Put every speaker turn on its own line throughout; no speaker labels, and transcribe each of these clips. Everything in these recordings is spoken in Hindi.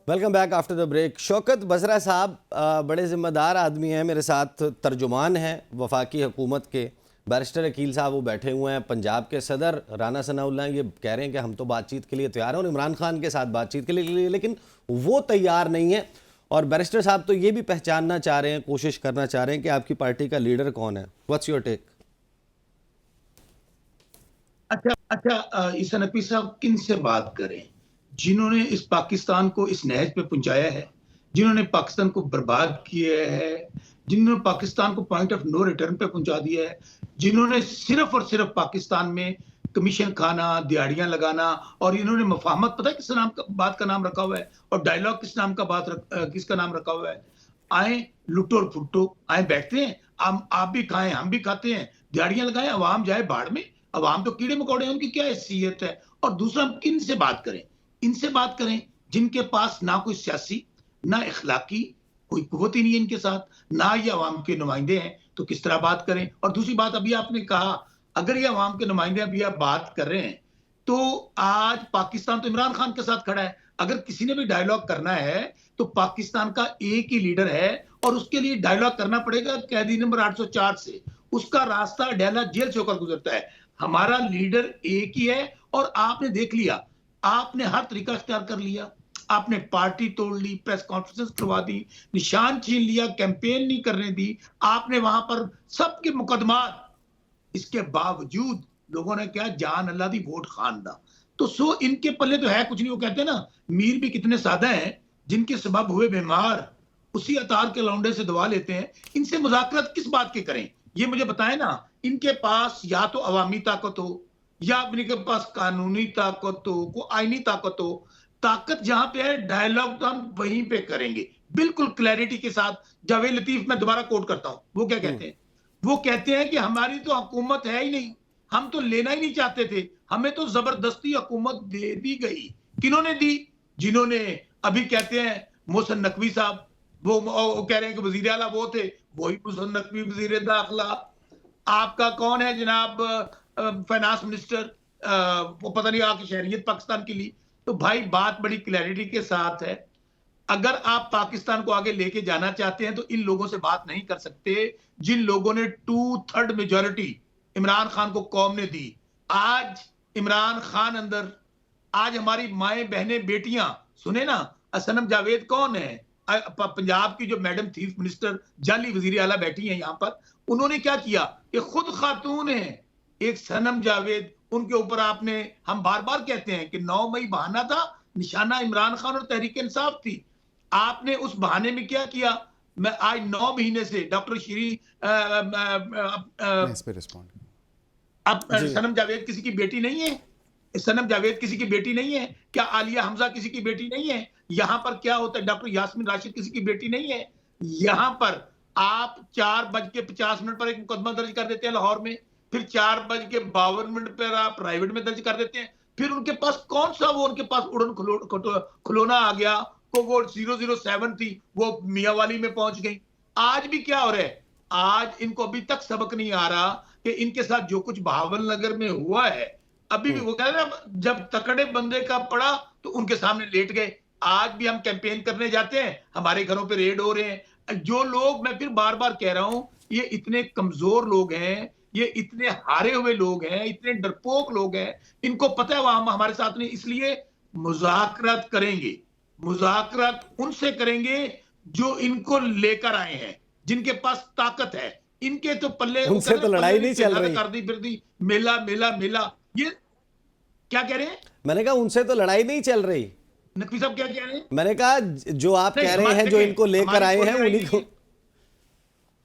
Welcome back after the break. Shaukat Basra साहब बड़े ज़िम्मेदार आदमी हैं, मेरे साथ तर्जुमान हैं वफाकी हुकूमत के। बैरिस्टर अकील साहब वो बैठे हुए हैं। पंजाब के सदर राना सनाउल्लाह ये कह रहे हैं कि हम तो बातचीत के लिए तैयार हैं और इमरान खान के साथ बातचीत के लिए, लेकिन वो तैयार नहीं है। और बैरिस्टर साहब तो ये भी पहचानना चाह रहे हैं, कोशिश करना चाह रहे हैं कि आपकी पार्टी का लीडर कौन है। What's your take?
अच्छा, इस नकवी साहब किन से बात करें? जिन्होंने इस पाकिस्तान को इस नहज पे पहुंचाया है, जिन्होंने पाकिस्तान को बर्बाद किया है, जिन्होंने पाकिस्तान को पॉइंट ऑफ नो रिटर्न पे पहुंचा दिया है, जिन्होंने सिर्फ और सिर्फ पाकिस्तान में कमीशन खाना, दिहाड़ियां लगाना, और इन्होंने मफाहमत पता है किस नाम का बात का नाम रखा हुआ है, और डायलॉग किस नाम का किसका नाम रखा हुआ है? आए लुटो और फुटो, आए बैठते हैं, आप भी खाएं हम भी खाते हैं, दिहाड़ियां लगाएं, अवाम जाए बाढ़ में। अवाम तो कीड़े मकोड़े हैं, उनकी क्या हैसियत है? और दूसरा, हम किन से बात करें? इनसे बात करें जिनके पास ना कोई सियासी ना इखलाकी कोई कुव्वत ही नहीं है इनके साथ, ना ये अवाम के नुमाइंदे हैं, तो किस तरह बात करें? और दूसरी बात, अभी आपने कहा अगर ये अवाम के नुमाइंदे अभी आप बात कर रहे हैं, तो आज पाकिस्तान तो इमरान खान के साथ खड़ा है। अगर किसी ने भी डायलॉग करना है तो पाकिस्तान का एक ही लीडर है, और उसके लिए डायलॉग करना पड़ेगा कैदी नंबर 804 से। उसका रास्ता अडयाला जेल से होकर गुजरता है। हमारा लीडर एक ही है, और आपने देख लिया, आपने हर तरीका इख्तियार कर लिया। आपने पार्टी तोड़ ली, प्रेस कॉन्फ्रेंस करवा दी, निशान छीन लिया, कैंपेन नहीं करने दी, आपने वहां पर सबके मुकदमात। इसके बावजूद लोगों ने क्या, जान अल्लाह दी वोट खान दा। तो इनके पल्ले तो है कुछ नहीं। वो कहते हैं ना, मीर भी कितने सादा हैं, जिनके सबब हुए बीमार उसी अतार के लौंडे से दवा लेते हैं। इनसे मुज़ाकरत किस बात के करें, ये मुझे बताएं ना। इनके पास या तो अवामी ताकत हो, या इनके पास कानूनी ताकत हो, को आईनी ताकत हो। ताकत जहां पे है, डायलॉग तो हम वहीं पे करेंगे, बिल्कुल क्लैरिटी के साथ। जावेद लतीफ, मैं दोबारा कोट करता हूं, वो क्या कहते हैं? वो कहते हैं कि हमारी तो हुकूमत है ही नहीं, हम तो लेना ही नहीं चाहते थे, हमें तो जबरदस्ती हुकूमत दे दी गई। किन्होंने दी? जिन्होंने अभी कहते हैं मोहसिन नकवी साहब, वो कह रहे हैं कि वजीर आला वो थे, वही मोहसिन नकवी वजीर दाखिला। आपका कौन है जनाब फाइनेंस मिनिस्टर? वो पता नहीं आपकी शहरियत पाकिस्तान के लिए। तो भाई बात बड़ी क्लैरिटी के साथ है। अगर आप पाकिस्तान को आगे लेके जाना चाहते हैं तो इन लोगों से बात नहीं कर सकते, जिन लोगों ने 2/3 मेजॉरिटी इमरान खान को कौम ने दी। आज इमरान खान अंदर, आज हमारी माएं बहनें बेटियां, सुने ना, सनम जावेद कौन है? पंजाब की जो मैडम चीफ मिनिस्टर जाली वजीर आला बैठी हैं यहाँ पर, उन्होंने क्या किया? ये खुद खातून है, एक सनम जावेद। उनके ऊपर आपने, हम बार बार कहते हैं कि 9 मई बहाना था, निशाना इमरान खान और तहरीक इंसाफ थी। आपने उस बहाने में क्या किया? मैं आज 9 महीने से डॉक्टर श्री अब सनम जावेद किसी की बेटी नहीं है? सनम जावेद किसी की बेटी नहीं है क्या? आलिया हमजा किसी की बेटी नहीं है? यहां पर क्या होता है? डॉक्टर यास्मीन राशिद किसी की बेटी नहीं है? यहां पर आप 4:50 पर एक मुकदमा दर्ज कर देते हैं लाहौर में, फिर 4:52 पर आप प्राइवेट में दर्ज कर देते हैं। फिर उनके पास कौन सा, वो उनके पास उड़न खिलौना आ गया, को वो 007 थी, वो मियावाली में पहुंच गई। आज भी क्या हो रहा है? आज इनको अभी तक सबक नहीं आ रहा कि इनके साथ जो कुछ बहावल नगर में हुआ है, अभी भी वो कह रहे हैं जब तकड़े बंदे का पड़ा तो उनके सामने लेट गए। आज भी हम कैंपेन करने जाते हैं, हमारे घरों पे रेड हो रहे हैं। जो लोग, मैं फिर बार बार कह रहा हूं, ये इतने कमजोर लोग हैं, ये इतने हारे हुए लोग हैं, इतने डरपोक लोग हैं, इनको पता है वहां हमारे साथ नहीं। इसलिए मुज़ाकरत करेंगे, मुज़ाकरत उनसे करेंगे जो इनको लेकर आए हैं, जिनके पास ताकत है। इनके तो पल्ले,
उनसे तो लड़ाई नहीं चल रही,
कर दी फिर दी, मेला मेला मेला। ये क्या कह रहे हैं?
मैंने कहा उनसे तो लड़ाई नहीं चल रही।
नकवी साहब क्या कह रहे हैं?
मैंने कहा जो आप कह रहे हैं, जो इनको लेकर आए हैं उन्हीं को।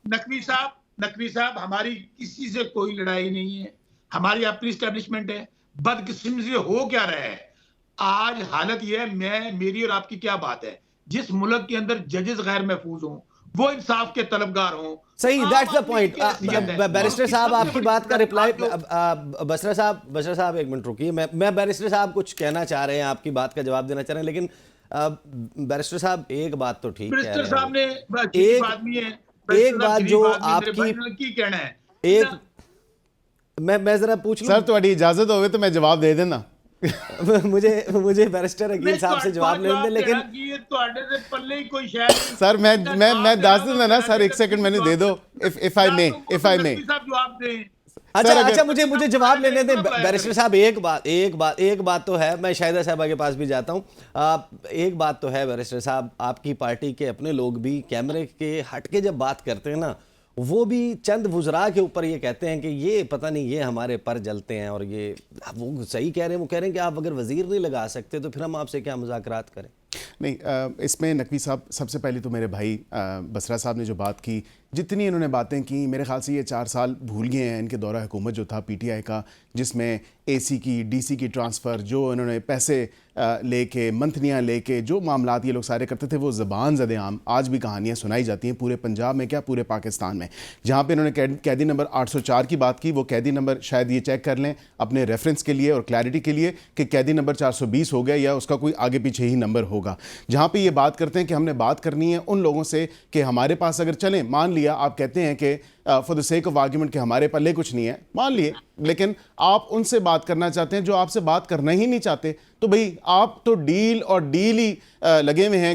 नकवी साहब, हमारी किसी से कोई लड़ाई नहीं है, हमारी अपनी एस्टेब्लिशमेंट है। बदकिस्मती से हो क्या रहा है आज? हालत यह है, मेरी और आपकी क्या बात है? जिस मुल्क के अंदर जजेस गैर महफूज हों, वो इंसाफ के तलबगार हों।
सही, दैट्स द पॉइंट। बैरिस्टर साहब, आपकी बात का रिप्लाई, बसरा साहब एक मिनट रुकिए। मैं बैरिस्टर साहब कुछ कहना चाह रहे हैं, आपकी बात का जवाब देना चाह रहे हैं, लेकिन बैरिस्टर साहब एक बात तो ठीक कह रहे
साहब ने
एक बात जो आपकी
कहना है,
एक मैं जरा पूछ लूं
सर, थोड़ी इजाजत होवे तो मैं जवाब दे देना।
मुझे बैरिस्टर अकील साहब से जवाब लेने दें, लेकिन
ये ਤੁਹਾਡੇ ਦੇ ਪੱਲੇ ਹੀ ਕੋਈ ਸ਼ੈ ਨਹੀਂ।
सर मैं दस दूंगा ना सर, एक सेकंड मैंने दे दो, इफ आई मे
साहब जवाब दें।
अच्छा अच्छा, मुझे जवाब लेने दें बैरिस्टर साहब। एक बात तो है, मैं शाहिदा साहबा के पास भी जाता हूँ। एक बात तो है बैरिस्टर साहब, आपकी पार्टी के अपने लोग भी कैमरे के हट के जब बात करते हैं ना, वो भी चंद वुज़रा के ऊपर ये कहते हैं कि ये पता नहीं ये हमारे पर जलते हैं, और ये वो सही कह रहे हैं। वो कह रहे हैं कि आप अगर वज़ीर नहीं लगा सकते तो फिर हम आपसे क्या मुज़ाकरात करें।
नहीं, इसमें नकवी साहब, सबसे पहले तो मेरे भाई बसरा साहब ने जो बात की, जितनी इन्होंने बातें की, मेरे ख्याल से ये 4 साल भूल गए हैं इनके दौरा हुकूमत जो था पीटीआई का, जिसमें एसी की डीसी की ट्रांसफ़र, जो इन्होंने पैसे लेके, मंथनियाँ लेके जो मामलात ये लोग सारे करते थे, वो ज़बान ज़द आम आज भी कहानियाँ सुनाई जाती हैं पूरे पंजाब में, क्या पूरे पाकिस्तान में। जहाँ पे इन्होंने कैदी नंबर 804 की बात की, वो कैदी नंबर शायद ये चेक कर लें अपने रेफरेंस के लिए और क्लैरिटी के लिए कि कैदी नंबर 420 हो गया या उसका कोई आगे पीछे ही नंबर होगा। जहाँ पे ये बात करते हैं कि हमने बात करनी है उन लोगों से कि हमारे पास अगर चलें, मान लिया आप कहते हैं कि for the sake of argument कि हमारे पल्ले कुछ नहीं है, मान लिए, लेकिन आप उनसे बात करना चाहते हैं जो आपसे बात करना ही नहीं चाहते, तो भाई आप तो डील और डील ही लगे हुए हैं।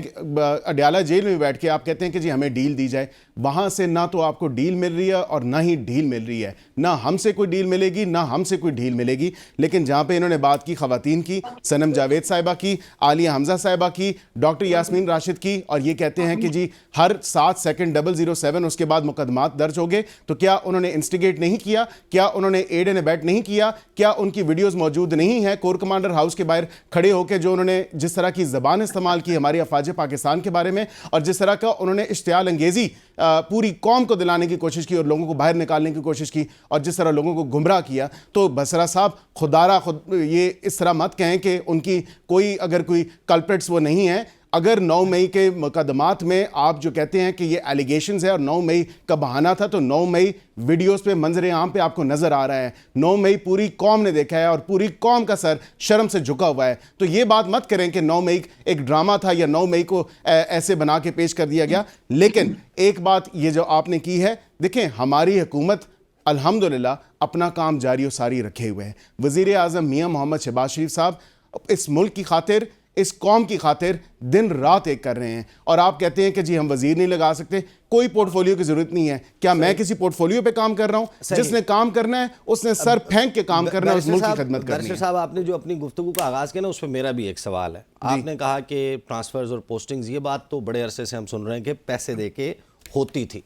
अडयाला जेल में बैठ के आप कहते हैं कि जी हमें डील दी जाए, वहाँ से ना तो आपको डील मिल रही है और ना ही डील मिल रही है, ना हमसे कोई डील मिलेगी ना हमसे कोई डील मिलेगी। लेकिन जहाँ पे इन्होंने बात की ख़वातीन की, सनम जावेद साहिबा की, आलिया हमजा साहिबा की, डॉक्टर यास्मीन राशिद की, और ये कहते हैं कि जी हर 7 सेकंड 007 उसके बाद मुकदमात दर्ज हो गए, तो क्या उन्होंने इंस्टिगेट नहीं किया? क्या उन्होंने एड एंड अबेट नहीं किया? क्या उनकी वीडियोस मौजूद नहीं है कोर कमांडर हाउस के बाहर खड़े होकर, जो उन्होंने जिस तरह की ज़बान इस्तेमाल की हमारी अफवाज पाकिस्तान के बारे में, और जिस तरह का उन्होंने इश्तियाल अंगेज़ी पूरी कौम को दिलाने की कोशिश की और लोगों को बाहर निकालने की कोशिश की, और जिस तरह लोगों को गुमराह किया, तो बसरा साहब खुदारा ये इस तरह मत कहें कि उनकी कोई अगर कोई कल्प्रिट्स वो नहीं है। अगर 9 मई के मुकदमात में आप जो कहते हैं कि ये एलिगेशंस है और 9 मई का बहाना था, तो 9 मई वीडियोस पे मंजर आम पे आपको नजर आ रहा है, 9 मई पूरी कौम ने देखा है और पूरी कौम का सर शर्म से झुका हुआ है। तो ये बात मत करें कि 9 मई एक ड्रामा था या 9 मई को ऐसे बना के पेश कर दिया गया। लेकिन एक बात ये जो आपने की है, देखें हमारी हुकूमत अल्हम्दुलिल्लाह अपना काम जारी और सारी रखे हुए है। वज़ीर आज़म मियाँ मोहम्मद शहबाज शरीफ साहब इस मुल्क की खातिर, इस कौम की खातिर दिन रात एक कर रहे हैं, और आप कहते हैं कि जी हम वजीर नहीं लगा सकते, कोई पोर्टफोलियो की जरूरत नहीं है। क्या मैं किसी पोर्टफोलियो पे काम कर रहा हूं? जिसने काम करना है उसने सर फेंक के काम करना है, उस मुल्क की खिदमत करनी है।
साहब, आपने जो अपनी गुफ्तगू का आगाज किया ना, उस पर मेरा भी एक सवाल है। आपने कहा कि ट्रांसफर्स और पोस्टिंग्स, ये बात तो बड़े अरसे से हम सुन रहे हैं कि पैसे दे के होती थी।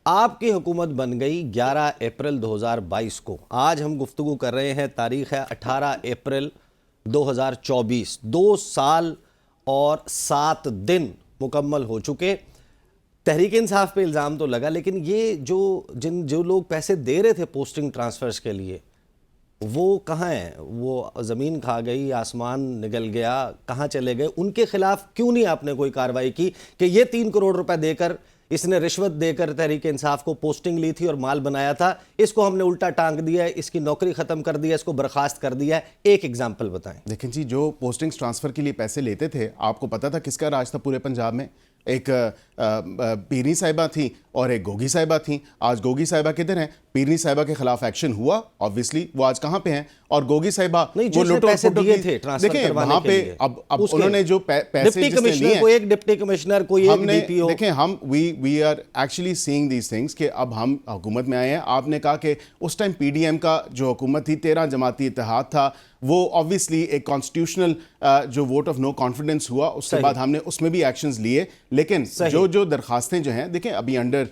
आपकी हुकूमत बन गई 11 अप्रैल 2022 को। आज हम गुफ्तगू कर रहे हैं, तारीख है 18 अप्रैल 2024। 2 साल और 7 दिन मुकम्मल हो चुके। तहरीक इंसाफ पे इल्ज़ाम तो लगा, लेकिन ये जो लोग पैसे दे रहे थे पोस्टिंग ट्रांसफ़र्स के लिए, वो कहाँ हैं? वो ज़मीन खा गई, आसमान निकल गया, कहाँ चले गए? उनके खिलाफ क्यों नहीं आपने कोई कार्रवाई की कि ये 3 करोड़ रुपए देकर, इसने रिश्वत देकर तहरीक इंसाफ को पोस्टिंग ली थी और माल बनाया था, इसको हमने उल्टा टांग दिया है, इसकी नौकरी ख़त्म कर दिया, इसको बर्खास्त कर दिया है? एक एग्जाम्पल बताएं।
देखें जी, जो पोस्टिंग्स ट्रांसफ़र के लिए पैसे लेते थे, आपको पता था किसका राज था पूरे पंजाब में? एक पीरनी साहिबा थी और एक गोगी साहिबा थी। आज गोगी साहिबा किधर हैं? पीरनी साहिबा के खिलाफ एक्शन हुआ, ऑब्वियसली वो आज कहाँ पे हैं? और गोगी साहिबा वो लुटो
पैसे दिए थे ट्रांसफर
देखें वहाँ पे, अब उन्होंने जो पैसे जिसने लिए,
कोई एक डिप्टी कमिश्नर, कोई एक डीपीओ,
देखें हम we are actually seeing these things कि अब हम हुकूमत में आए हैं। आपने कहा कि उस टाइम पीडीएम का जो हुकूमत थी, 13 जमाती इत्तेहाद था, वो ऑब्वियसली एक कॉन्स्टिट्यूशनल जो वोट ऑफ नो कॉन्फिडेंस हुआ, उसके बाद हमने उसमें भी एक्शंस लिए। लेकिन जो दरखास्तें जो हैं, देखें अभी अंडर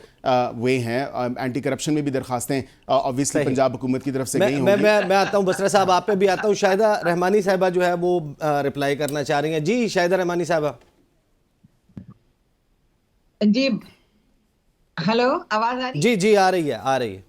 वे हैं, एंटी करप्शन में भी दरखास्तें ऑब्वियसली पंजाब हुकूमत की तरफ से गई होंगी।
मैं आता हूँ बसरा साहब, आप पे भी आता हूँ। शाहिदा रहमानी साहिबा जो है वो रिप्लाई करना चाह रही हैं। जी शाहिदा रहमानी साहिबा।
जी हेलो, आवाज आ रही?
जी जी आ रही है।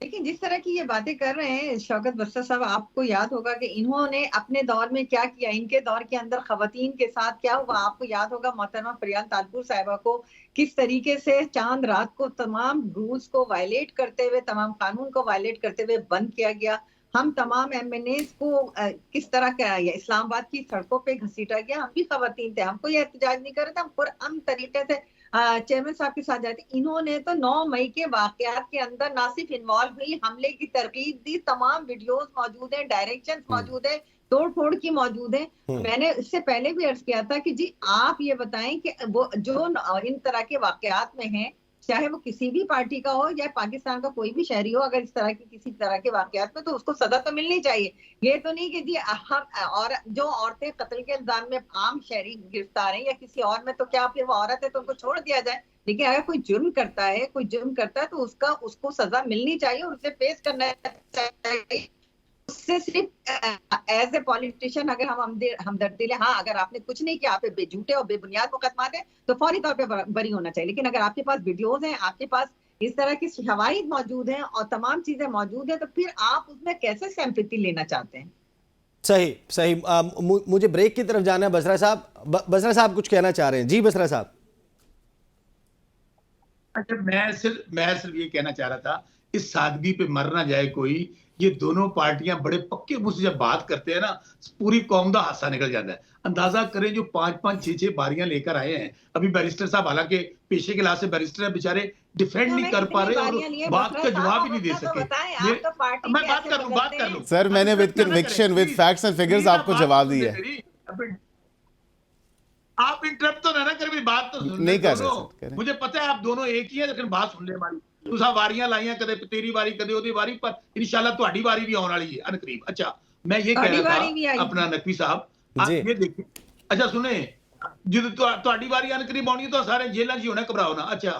लेकिन जिस तरह की ये बातें कर रहे हैं शौकत बस्तर साहब, आपको याद होगा कि इन्होंने अपने दौर में क्या किया, इनके दौर के अंदर खवातीन के साथ क्या हुआ। आपको याद होगा मोहतरमा फरियाल तालपुर साहिबा को किस तरीके से चांद रात को तमाम रूल्स को वायलेट करते हुए, तमाम कानून को वायलेट करते हुए बंद किया गया। हम तमाम एमएनएस को किस तरह का या इस्लामाबाद की सड़कों पे घसीटा गया। हम भी खवातीन थे, हमको ये एहतजाज नहीं कर रहे थे, हम पुरअमन तरीके से चेयरमैन साहब के साथ जाते। इन्होंने तो 9 मई के वाकयात के अंदर ना सिर्फ इन्वॉल्व हुई, हमले की तरकीब दी, तमाम वीडियोस मौजूद है, डायरेक्शंस मौजूद है, तोड़ फोड़ की मौजूद है। मैंने इससे पहले भी अर्ज किया था कि जी आप ये बताएं कि वो जो इन तरह के वाकयात में हैं, चाहे वो किसी भी पार्टी का हो या पाकिस्तान का कोई भी शहरी हो, अगर इस तरह की किसी तरह के वाकयात में, तो उसको सजा तो मिलनी चाहिए। ये तो नहीं कि जी हम और जो औरतें कत्ल के इल्जाम में आम शहरी गिरफ्तार हैं या किसी और में, तो क्या फिर वो औरत है तो उनको छोड़ दिया जाए। लेकिन अगर कोई जुर्म करता है तो उसको सजा मिलनी चाहिए और उसे फेस करना चाहिए। उससे सिर्फ एज ए पॉलिटिशियन अगर हम हमदर्दी ले, हाँ अगर आपने कुछ नहीं किया, आप पे झूठे और बेबुनियाद मुकदमात है, तो फौरी तौर पे बरी होना चाहिए। लेकिन अगर आपके पास वीडियोस हैं, आपके पास इस तरह की शवाहिद मौजूद हैं और तमाम चीजें मौजूद हैं, तो फिर आप उसमें कैसे सिंपैथी लेना चाहते हैं?
सही सही। मुझे ब्रेक की तरफ जाना है। बसरा साहब, बसरा साहब कुछ कहना चाह रहे हैं। जी बसरा साहब।
अच्छा, मैं सिर्फ ये कहना चाह रहा था, इस सादगी पे मर ना जाए कोई। ये दोनों पार्टियां बड़े पक्के मुंह से जब बात करते हैं ना, पूरी कौम का हासा निकल जाता है। अंदाजा करें जो 5-5, 6-6 बारियां लेकर आए हैं। अभी बैरिस्टर साहब, हालांकि पेशे के लिहाज से बैरिस्टर है, बेचारे डिफेंड नहीं कर पा रहे और बात का जवाब ही नहीं दे सके। मैं बात कर लूं
सर, मैंने with conviction, with facts and figures आपको जवाब दिया है।
आप इंटरप्ट तो ना करें, बात तो सुन
नहीं कर रहे।
मुझे पता है आप दोनों एक ही है, लेकिन बात सुन ले हमारी। तुसा वारियां लाइयां, कदे तेरी वारी कदे ओदी वारी, पर इंशाल्लाह तुम्हारी वारी भी आने वाली है अनकरीब। अच्छा, मैं ये कह रहा था अपना नकवी साहब, आप ये देखिए। अच्छा सुने, जो तुम्हारी वारी अनकरीब आनी तो सारे जेलों च होना, घबराओ ना। अच्छा,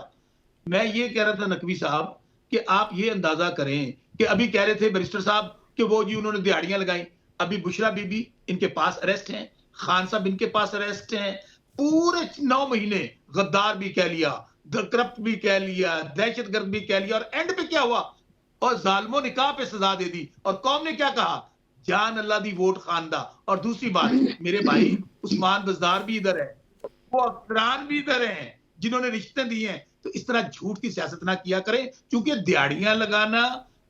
मैं ये कह रहा था नकवी साहब कि आप ये अंदाजा करें कि अभी कह रहे थे बैरिस्टर साहब कि वो जी उन्होंने दिहाड़ियां लगाई। अभी बुशरा बीबी इनके पास अरेस्ट हैं, खान साहब इनके पास अरेस्ट हैं। पूरे 9 महीने गद्दार भी कह लिया, करप्ट भी कह लिया, दहशतगर्द भी कह लिया, और एंड पे क्या हुआ? और जालिमों निकाह पे सजा दे दी। और कौम ने क्या कहा? जान अल्लाह दी वोट खानदा। और दूसरी बात, मेरे भाई उस्मान बज़दार भी इधर है, वो अफसरान भी इधर हैं जिन्होंने रिश्ते दिए हैं। तो इस तरह झूठ की सियासत ना किया करें, क्योंकि दिहाड़ियां लगाना,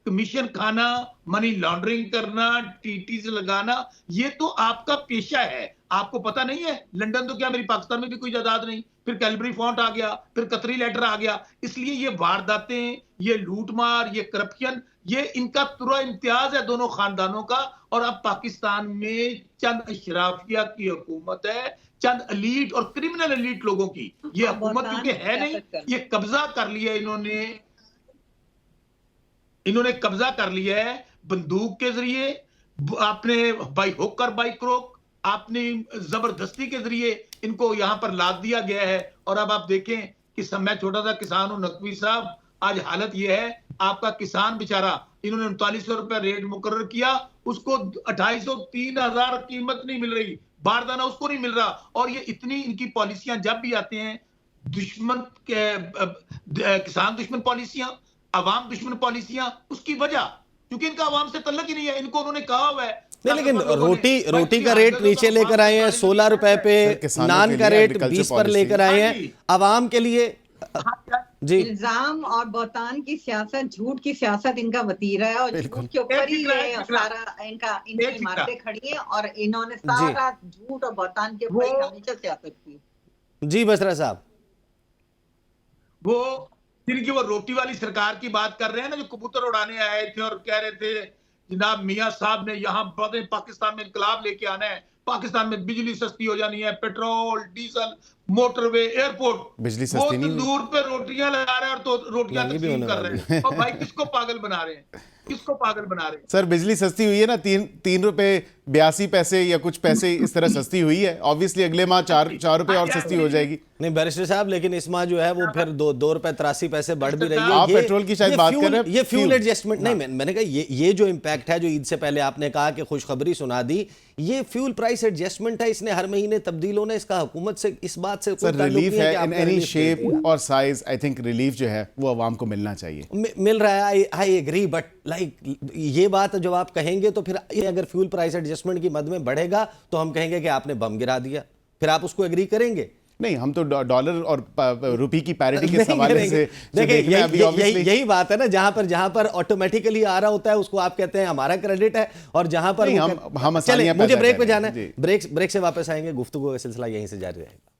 कमीशन खाना, मनी लॉन्ड्रिंग करना, टीटीज लगाना, ये तो आपका पेशा है। आपको पता नहीं है? लंदन तो क्या, मेरी पाकिस्तान में भी कोई जायदाद नहीं। फिर कैलबरी फॉन्ट आ गया, फिर कतरी लेटर आ गया। इसलिए ये वारदातें, ये लूटमार, ये करप्शन, ये इनका तुरा इम्तियाज है दोनों खानदानों का। और अब पाकिस्तान में चंद अशराफिया की हुकूमत है, चंद एलीट और क्रिमिनल एलीट लोगों की ये हुकूमत, क्योंकि है नहीं, ये कब्जा कर लिया इन्होंने कब्जा कर लिया है बंदूक के जरिए, आपने बाई हुक और बाई क्रोक, आपने जबरदस्ती के जरिए इनको यहां पर लाद दिया गया है। और अब आप देखें कि मैं छोटा सा किसान हूं नकवी साहब, आज हालत यह है, आपका किसान बेचारा, इन्होंने 3900 रुपए रेट मुकर्रर किया, उसको 2800, 3000 कीमत नहीं मिल रही, बारदाना उसको नहीं मिल रहा। और ये इतनी इनकी पॉलिसियां जब भी आते हैं, दुश्मन के किसान दुश्मन पॉलिसियां, अवाम दुश्मन पॉलिसियां, उसकी वजह क्योंकि इनका अवाम से तल्लक ही नहीं है। इनको उन्होंने कहा हुआ है
नहीं, लेकिन रोटी का रेट नीचे लेकर आए हैं, 16 रुपए पे, नान का रेट 20 पर लेकर आए हैं अवाम के लिए। जी,
इल्जाम और बहतान की सियासत, झूठ की सियासत इनका वतीरा है, और झूठ के ऊपर ही ये सारा इनकी इमारतें खड़ी हैं, और इन्होंने सारा झूठ और बहतान के ऊपर हमेशा सियासत की।
जी बसरा साहब,
वो जिनकी वो रोटी वाली सरकार की बात कर रहे हैं ना, जो कबूतर उड़ाने आए थे और कह रहे थे जनाब मियां साहब ने यहाँ पाकिस्तान में इंकलाब लेके आना है, पाकिस्तान में बिजली सस्ती हो जानी है, पेट्रोल, डीजल, मोटरवे, एयरपोर्ट,
बिजली सस्ती नहीं,
तंदूर पे रोटियां लगा रहे हैं और तो रोटियां तकसीम कर रहे हैं। और भाई किसको पागल बना रहे हैं? किसको पागल बना रहे हैं?
सर बिजली सस्ती हुई है ना, 3 रुपए 82 पैसे या कुछ पैसे इस तरह सस्ती हुई है। ऑब्वियसली अगले माह 4 रुपए और सस्ती हो जाएगी।
नहीं बैरिस्टर साहब, लेकिन इस माह जो है वो फिर 2 रुपए 83 पैसे बढ़ भी रही है।
आप पेट्रोल की शायद बात कर रहे हैं,
ये फ्यूल एडजस्टमेंट नहीं, मैंने कहा ये जो इम्पैक्ट है, जो ईद से पहले आपने कहा कि खुशखबरी सुना दी, ये फ्यूल प्राइस एडजस्टमेंट है, इसने हर महीने तब्दील होना, इसका हुकूमत से इस बात से
सर रिलीफ है इन एनी शेप और साइज। आई थिंक रिलीफ जो है वो अवाम को मिलना चाहिए।
मिल रहा है, आई एग्री, बट लाइक ये बात जब आप कहेंगे तो फिर ये अगर फ्यूल प्राइस एडजस्टमेंट की मद में बढ़ेगा तो हम कहेंगे कि आपने बम गिरा दिया, फिर आप उसको एग्री करेंगे।
नहीं, हम तो डॉलर और रुपए की पैरिटी के
नहीं
हवाले
करेंगे।
से जो
देखिए
देख रहे हैं अभी obviously-
यही बात है ना, जहां पर ऑटोमेटिकली आ रहा होता है उसको आप कहते हैं हमारा क्रेडिट है, और जहां पर
नहीं,
वो
हम
चलिए
आसानियां
मुझे
पैदा
ब्रेक
कर
पे
रहे हैं।
जाना है,
जी।
ब्रेक से वापस आएंगे, गुफ्तगू का सिलसिला यहीं से जारी रहेगा।